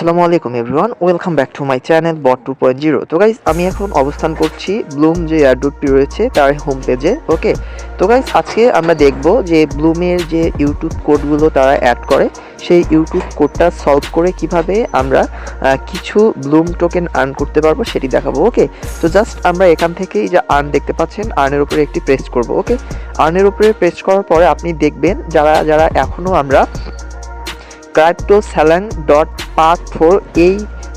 আসসালামু আলাইকুম everyone, welcome back to my channel bot 2.0। তো গাইজ আমি এখন অবস্থান করছি ব্লুম যে এয়ারড্রপটি রয়েছে তার হোম পেজে। ওকে, তো গাইজ আজকে আমরা দেখব যে ব্লুমের যে ইউটিউব কোডগুলো তারা অ্যাড করে সেই ইউটিউব কোডটা সলভ করে কিভাবে আমরা কিছু ব্লুম টোকেন আর্ন করতে পারবো সেটি দেখাবো। ওকে, তো জাস্ট আমরা এখান থেকেই যে আর্ন দেখতে পাচ্ছেন আর্নের উপরে একটি প্রেস করব। ওকে, আর্নের উপরে প্রেস করার পরে আপনি দেখবেন যারা যারা এখনও আমরা cryptosalang.path4 এই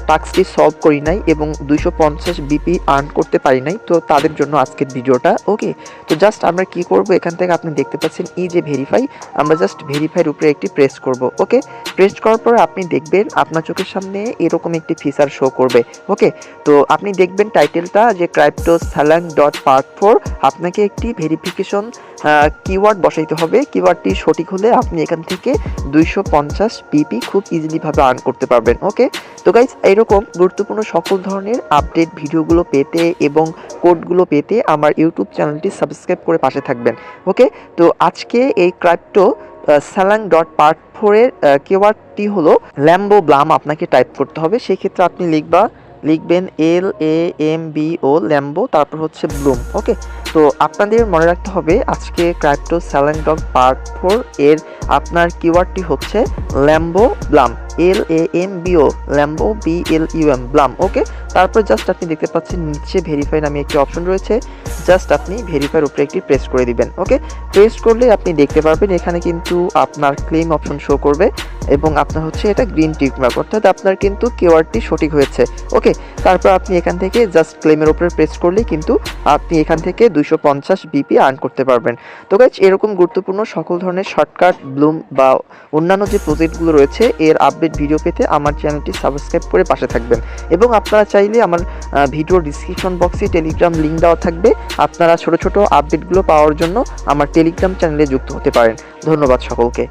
টাস্কটি সলভ করি নাই এবং 250 বিপি আর্ন করতে পারি নাই, তো তাদের জন্য আজকের ভিডিওটা। ওকে, তো জাস্ট আমরা কি করব, এখান থেকে আপনি দেখতে পাচ্ছেন এই যে ভেরিফাই, আমরা জাস্ট ভেরিফাইয়ের উপরে একটি প্রেস করব। ওকে, প্রেস করার পরে আপনি দেখবেন আপনার চোখের সামনে এরকম একটি ফিচার শো করবে। ওকে, তো আপনি দেখবেন টাইটেলটা যে cryptosalang.path4, আপনাকে একটি ভেরিফিকেশন কিওয়ার্ড বসাইতে হবে। কিওয়ার্ডটি সঠিক হলে আপনি এখান থেকে 250 পিপি খুব ইজিলিভাবে আর্ন করতে পারবেন। ওকে, তো গাইজ এইরকম গুরুত্বপূর্ণ সকল ধরনের আপডেট ভিডিওগুলো পেতে এবং কোডগুলো পেতে আমার ইউটিউব চ্যানেলটি সাবস্ক্রাইব করে পাশে থাকবেন। ওকে, তো আজকে এই cryptosalang.path4 এর কিওয়ার্ডটি হলো ল্যাম্বো ব্লাম। আপনাকে টাইপ করতে হবে, সেই ক্ষেত্রে আপনি লিখবেন LAMBO ল্যাম্বো, তারপর হচ্ছে ব্লুম। ওকে, তো আপনাদের মনে রাখতে হবে আজকে cryptosalang.path4 এর আপনার কিওয়ার্ডটি হচ্ছে lambo blum, LAMBO lambo BLUM blum. Okay, তারপর জাস্ট আপনি দেখতে পাচ্ছেন নিচে ভেরিফাই নামে একটি অপশন রয়েছে, জাস্ট আপনি ভেরিফাইয়ের উপরে একটি প্রেস করে দিবেন। ওকে, প্রেস করলে আপনি দেখতে পারবেন এখানে কিন্তু আপনার ক্লেম অপশন শো করবে এবং আপনার হচ্ছে এটা গ্রিন টিক মার্ক, অর্থাৎ আপনার কিন্তু কিওয়ার্ডটি সঠিক হয়েছে। ওকে, তারপর আপনি এখান থেকে জাস্ট ক্লেমের উপরে প্রেস করলেই কিন্তু আপনি এখান থেকে 250 বিপি আর্ন করতে পারবেন। তো গাইজ এরকম গুরুত্বপূর্ণ সকল ধরনের শর্টকাট ব্লুম বা অন্যান্য যে প্রজেক্টগুলো রয়েছে এর আপডেট ভিডিও পেতে আমার চ্যানেলটি সাবস্ক্রাইব করে পাশে থাকবেন এবং আপনারা চাইলে আমার ভিডিও ডিসক্রিপশন বক্সে টেলিগ্রাম লিঙ্ক দেওয়া থাকবে, আপনারা ছোট ছোট আপডেটগুলো পাওয়ার জন্য আমার টেলিগ্রাম চ্যানেলে যুক্ত হতে পারেন। ধন্যবাদ সকলকে।